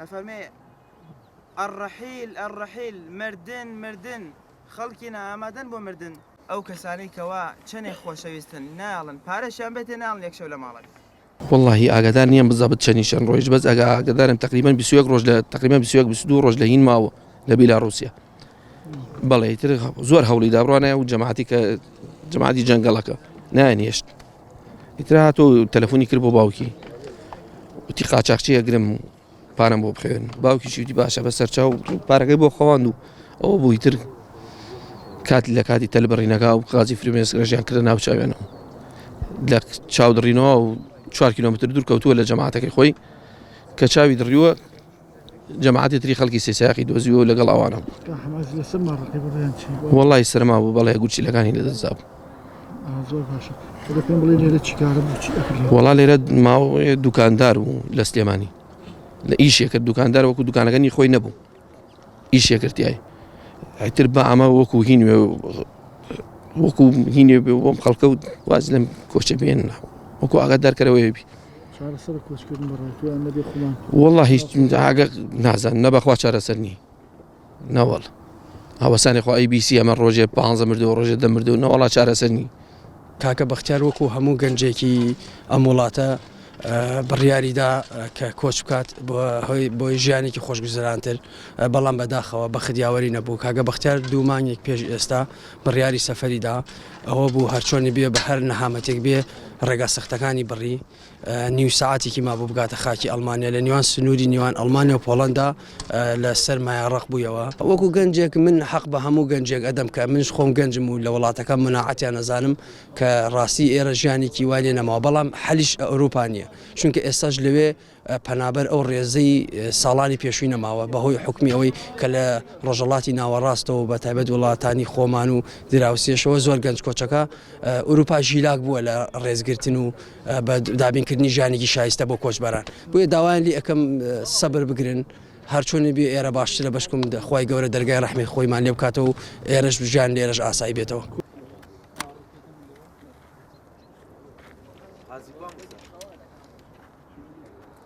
أفهمي الرحيل مردن خلقنا آمادن بو مردن أو كساني كوا چني خوشويستن ناڵن پارەشیان بێتێ ناڵن یەکشەو لە ماڵێک. والله ئاگادار نییە بزابت چەندیشان ڕۆیش بەس ئاگادارم تقریبا 21 ڕۆژ لە تقریبا 22 ڕۆژ لە هین ماوە لە بیلاڕوسیا. بەڵێ تر زۆر هەوڵی دابڕوانایە و جەماعەتی جەنگەڵەکە نایەنێشت. ئیتر هاتۆ تەلەفۆنی کرد بۆ باوکی وتی قاچاقچی ئەگرم پارەم بۆ بخوێن باوکیشی وتی باشە بەسەر چاو پارەکەی بۆ خەواند و ئەوە بووی تر کاتی لە کاتی تەلبڕینەکە و غازی فرمێسکرژیان کردە ناو چاوێنەوە لە چاو دڕینەوە و 4 کیلۆمتر دوور کەوتووە لە جەماعەتەکەی خۆی کە چاوی دڕیوە جەماعەتی تری خەڵکی سێساقی دۆزیوە لەگەڵ ئەوانە وەڵی سەرما بوو بەڵێ گوچیلەکانی لەدەستدا وەڵا لێرە ماوەیە دوکاندار بوو لە سلێمانی لە ئیشێکرد دوکاندار وەکو دوکانەکەنی خۆی نەبوو ئیشێکردیای ئەتر بە ئەمە وەکو هینێ بۆم خەڵکە و واز لەم کۆچە بێن وەکو ئاگادارکەرەوەی بی والله هیچ نازان نەبەخوا چارەسەر نی نەوەڵ هاوەسانی خوا ABC ئەمە ڕۆژێ 15 مردو ڕۆژێ 10 مردو نەوەڵا چارەسەر نی. کاکە بەختیار وەکو هەموو گەنجێکی ئەم وڵاتە بڕیاریدا کە کۆچ بکات بۆی ژیانێکی خۆشگوزەرانتر بەڵام بەداخەوە بە خدیاوەری نەبوو. کاکە بەختیار دوو مانگێک پێش ئێستا بڕیاری سەفەریدا ئەوە بوو هەرچۆنی بێ بە هەر نەهامەتێک بێ ڕێگا سەختەکانی بڕی نیو ساعتێکی ما بوو بگاتە خاکی ئەڵمانیا لە نیوان سنووری نیوان ئەڵمانیا و پۆڵەندا لە سەرمایە ڕق بوویەوە. وەکو گەنجێک من حەق بە هەموو گەنجێک ئەدەم کە منش خۆم گەنجم و لە وڵاتەکە مناعەتیان نەزانم کە ڕاستی ئێرە ژیانێکی وانێ نەماوە بەڵام حەلیش ئەوروپا نییە چونکە ئێستاش لەوێ پەنابەر ئەو ڕێزەی ساڵانی پێشووی نەماوە بەهۆی حکمی ئەوەی کە لە ڕۆژەڵاتی ناوەڕاستەوە بە تایبەت وڵاتانی خۆمان و دراوسێشەوە زۆر گەنج کۆچەکە ئەوروپا ژیلاک بووە لە ڕێزگرتن و بە دابینکردنی ژیانێکی شایستە بۆ کۆچبەران بۆیە داوایان لی ئەەکەم سەبر بگرن هەرچۆنی بێ ئێرە باشترە بەشکم خی گەورە دەرگای ڕەحمی خۆیمان لێ بکاتەوە و ئێرەش ژیان لێرەش ئاسایی بێتەوە.